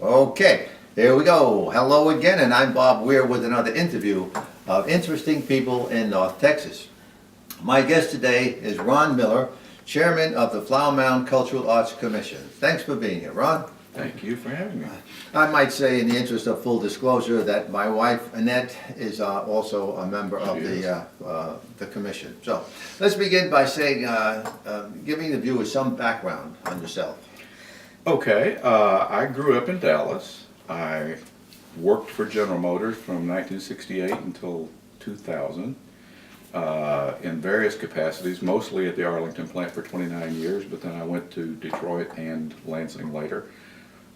Okay, here we go. Hello again, and I'm Bob Weir with another interview of interesting people in North Texas. My guest today is Ron Miller, Chairman of the Flower Mound Cultural Arts Commission. Thanks for being here, Ron. Thank you for having me. I might say, in the interest of full disclosure, that my wife Annette is also a member of the commission. So let's begin by saying, giving the viewers some background on yourself. Okay, I grew up in Dallas. I worked for General Motors from 1968 until 2000 in various capacities, mostly at the Arlington plant for 29 years, but then I went to Detroit and Lansing later.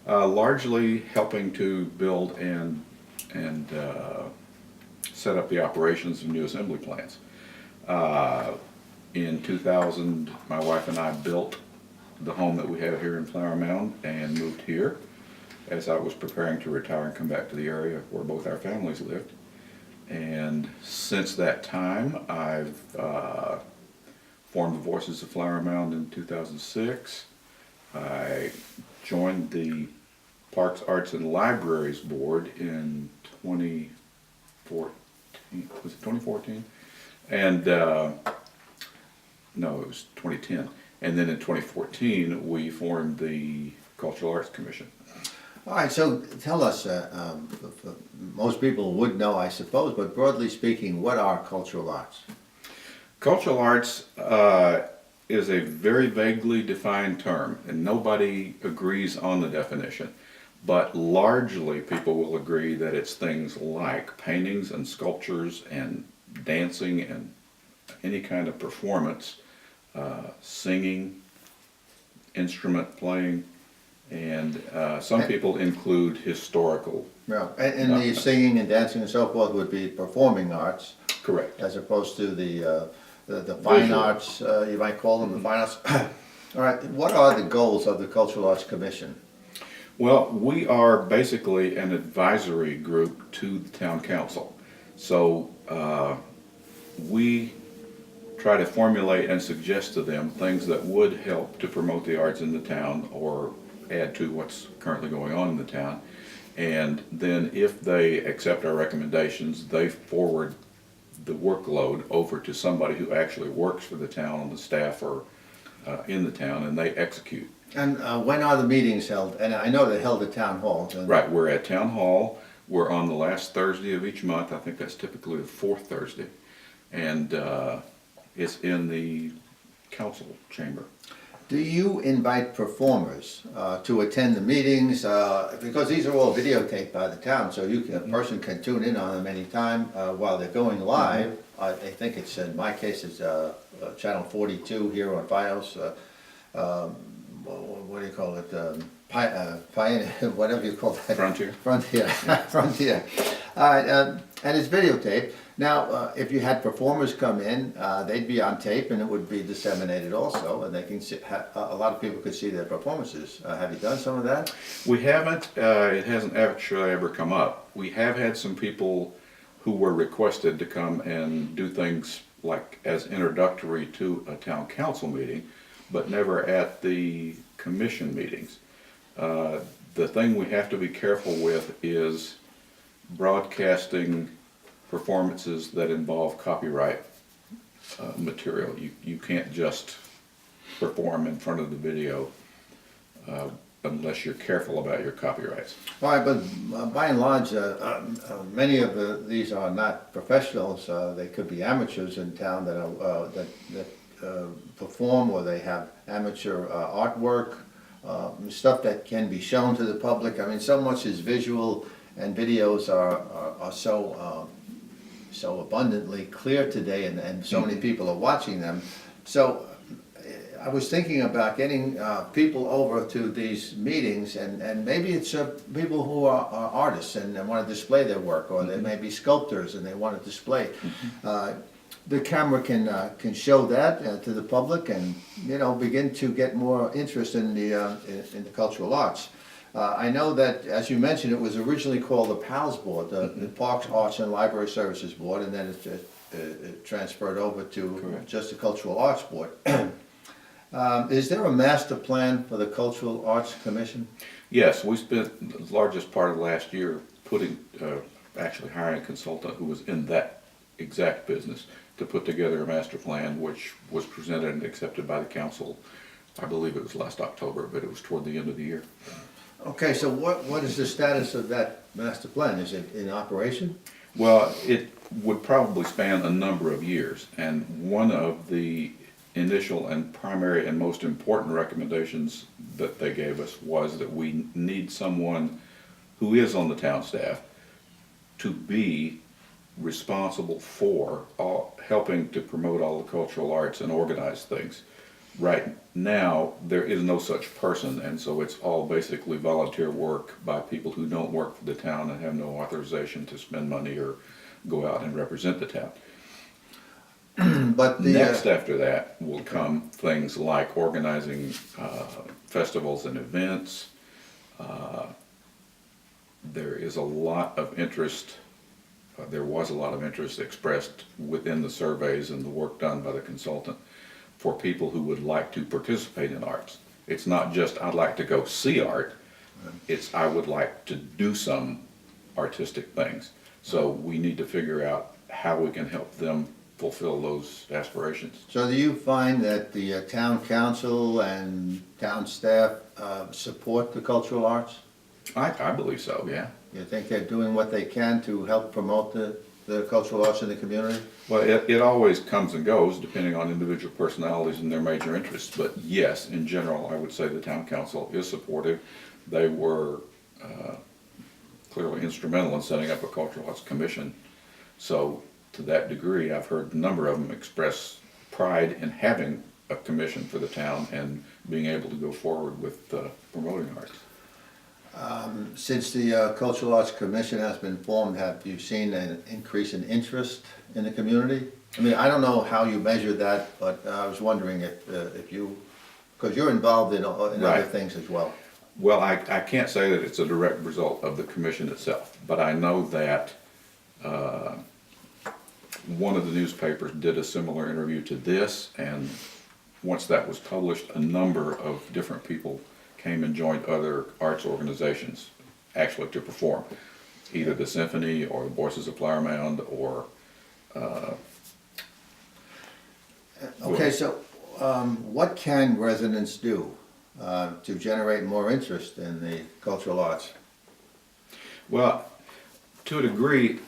Largely helping to build and set up the operations of new assembly plants. In 2000, my wife and I built the home that we have here in Flower Mound and moved here as I was preparing to retire and come back to the area where both our families lived. And since that time, I've formed the Voices of Flower Mound in 2006. I joined the Parks, Arts, and Libraries Board in 2014. Was it 2014? And no, it was 2010. And then in 2014, we formed the Cultural Arts Commission. All right, so tell us, most people would know, I suppose, but broadly speaking, what are cultural arts? Cultural arts is a very vaguely defined term, and nobody agrees on the definition. But largely, people will agree that it's things like paintings and sculptures and dancing and any kind of performance, singing, instrument playing, and some people include historical. Yeah, and the singing and dancing and so forth would be performing arts. Correct. As opposed to the fine arts, you might call them the fine arts. All right, what are the goals of the Cultural Arts Commission? Well, we are basically an advisory group to the town council. So we try to formulate and suggest to them things that would help to promote the arts in the town or add to what's currently going on in the town. And then if they accept our recommendations, they forward the workload over to somebody who actually works for the town on the staff or in the town, and they execute. And when are the meetings held? And I know they're held at town hall. Right, we're at town hall. We're on the last Thursday of each month. I think that's typically the fourth Thursday. And it's in the council chamber. Do you invite performers to attend the meetings? Because these are all videotaped by the town, so a person can tune in on them anytime while they're going live. I think it's, in my case, it's channel 42 here on Fios. What do you call it? Pioneer, whatever you call that. Frontier. Frontier. Frontier. And it's videotaped. Now, if you had performers come in, they'd be on tape and it would be disseminated also, and they can see, a lot of people could see their performances. Have you done some of that? We haven't. It hasn't actually ever come up. We have had some people who were requested to come and do things like as introductory to a town council meeting, but never at the commission meetings. The thing we have to be careful with is broadcasting performances that involve copyright material. You can't just perform in front of the video unless you're careful about your copyrights. All right, but by and large, many of these are not professionals. They could be amateurs in town that perform, or they have amateur artwork, stuff that can be shown to the public. I mean, so much is visual, and videos are so abundantly clear today, and so many people are watching them. So I was thinking about getting people over to these meetings, and maybe it's people who are artists and want to display their work, or they may be sculptors and they want to display. The camera can show that to the public, and begin to get more interest in the cultural arts. I know that, as you mentioned, it was originally called the PALS Board, the Parks, Arts, and Library Services Board, and then it transferred over to just the Cultural Arts Board. Is there a master plan for the Cultural Arts Commission? Yes, we spent the largest part of last year actually hiring a consultant who was in that exact business to put together a master plan, which was presented and accepted by the council. I believe it was last October, but it was toward the end of the year. Okay, so what is the status of that master plan? Is it in operation? Well, it would probably span a number of years, and one of the initial and primary and most important recommendations that they gave us was that we need someone who is on the town staff to be responsible for helping to promote all the cultural arts and organize things. Right now, there is no such person, and so it's all basically volunteer work by people who don't work for the town and have no authorization to spend money or go out and represent the town. But the Next after that will come things like organizing festivals and events. There is a lot of interest, there was a lot of interest expressed within the surveys and the work done by the consultant for people who would like to participate in arts. It's not just, I'd like to go see art, it's I would like to do some artistic things. So we need to figure out how we can help them fulfill those aspirations. So do you find that the town council and town staff support the cultural arts? I believe so, yeah. You think they're doing what they can to help promote the cultural arts in the community? Well, it always comes and goes depending on individual personalities and their major interests, but yes, in general, I would say the town council is supportive. They were clearly instrumental in setting up a cultural arts commission. So to that degree, I've heard a number of them express pride in having a commission for the town and being able to go forward with promoting arts. Since the Cultural Arts Commission has been formed, have you seen an increase in interest in the community? I mean, I don't know how you measure that, but I was wondering if you, because you're involved in other Right. things as well. Well, I can't say that it's a direct result of the commission itself, but I know that one of the newspapers did a similar interview to this, and once that was published, a number of different people came and joined other arts organizations actually to perform, either the symphony or the Voices of Flower Mound or Okay, so what can residents do to generate more interest in the cultural arts? well, to a degree,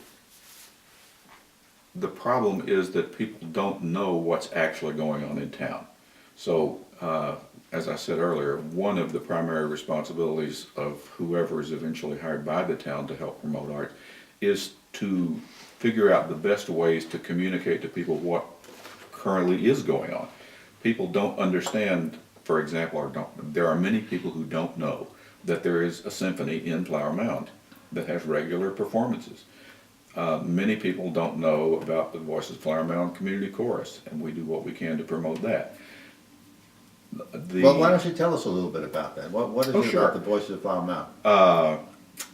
the problem is that people don't know what's actually going on in town. So, as I said earlier, one of the primary responsibilities of whoever is eventually hired by the town to help promote art is to figure out the best ways to communicate to people what currently is going on. People don't understand, for example, there are many people who don't know that there is a symphony in Flower Mound that has regular performances. Many people don't know about the Voices of Flower Mound Community Chorus, and we do what we can to promote that. Well, why don't you tell us a little bit about that? What is it sure. about the Voices of Flower Mound?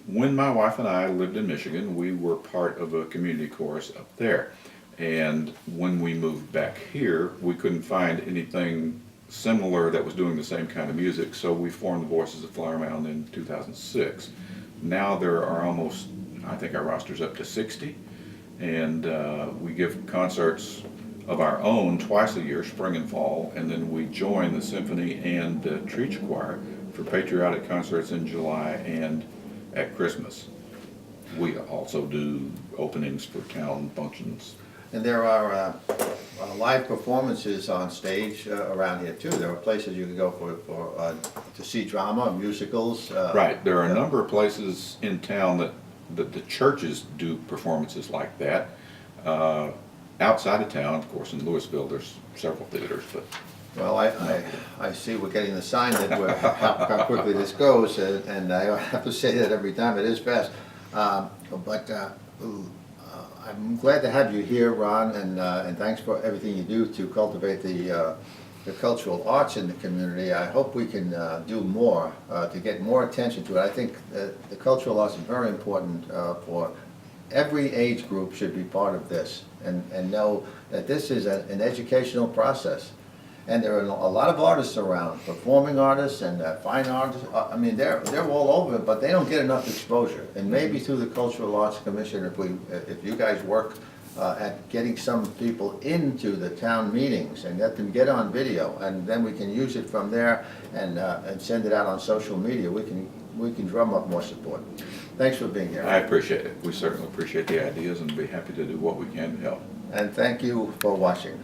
When my wife and I lived in Michigan, we were part of a community chorus up there. And when we moved back here, we couldn't find anything similar that was doing the same kind of music, so we formed the Voices of Flower Mound in 2006. Now there are almost, I think our roster's up to 60, and we give concerts of our own twice a year, spring and fall, and then we join the symphony and the Treach Choir for patriotic concerts in July and at Christmas. We also do openings for town functions. And there are live performances on stage around here too. There are places you can go to see drama, musicals. Right, there are a number of places in town that the churches do performances like that. Outside of town, of course, in Louisville, there's several theaters, but Well, I see we're getting the sign that how quickly this goes, and I have to say that every time, it is fast. But I'm glad to have you here, Ron, and thanks for everything you do to cultivate the cultural arts in the community. I hope we can do more to get more attention to it. I think the cultural arts is very important for every age group should be part of this and know that this is an educational process. And there are a lot of artists around, performing artists and fine artists. I mean, they're all over, but they don't get enough exposure. And maybe through the Cultural Arts Commission, if you guys work at getting some people into the town meetings and let them get on video, and then we can use it from there and send it out on social media. We can drum up more support. Thanks for being here. I appreciate it. We certainly appreciate the ideas and be happy to do what we can to help. And thank you for watching.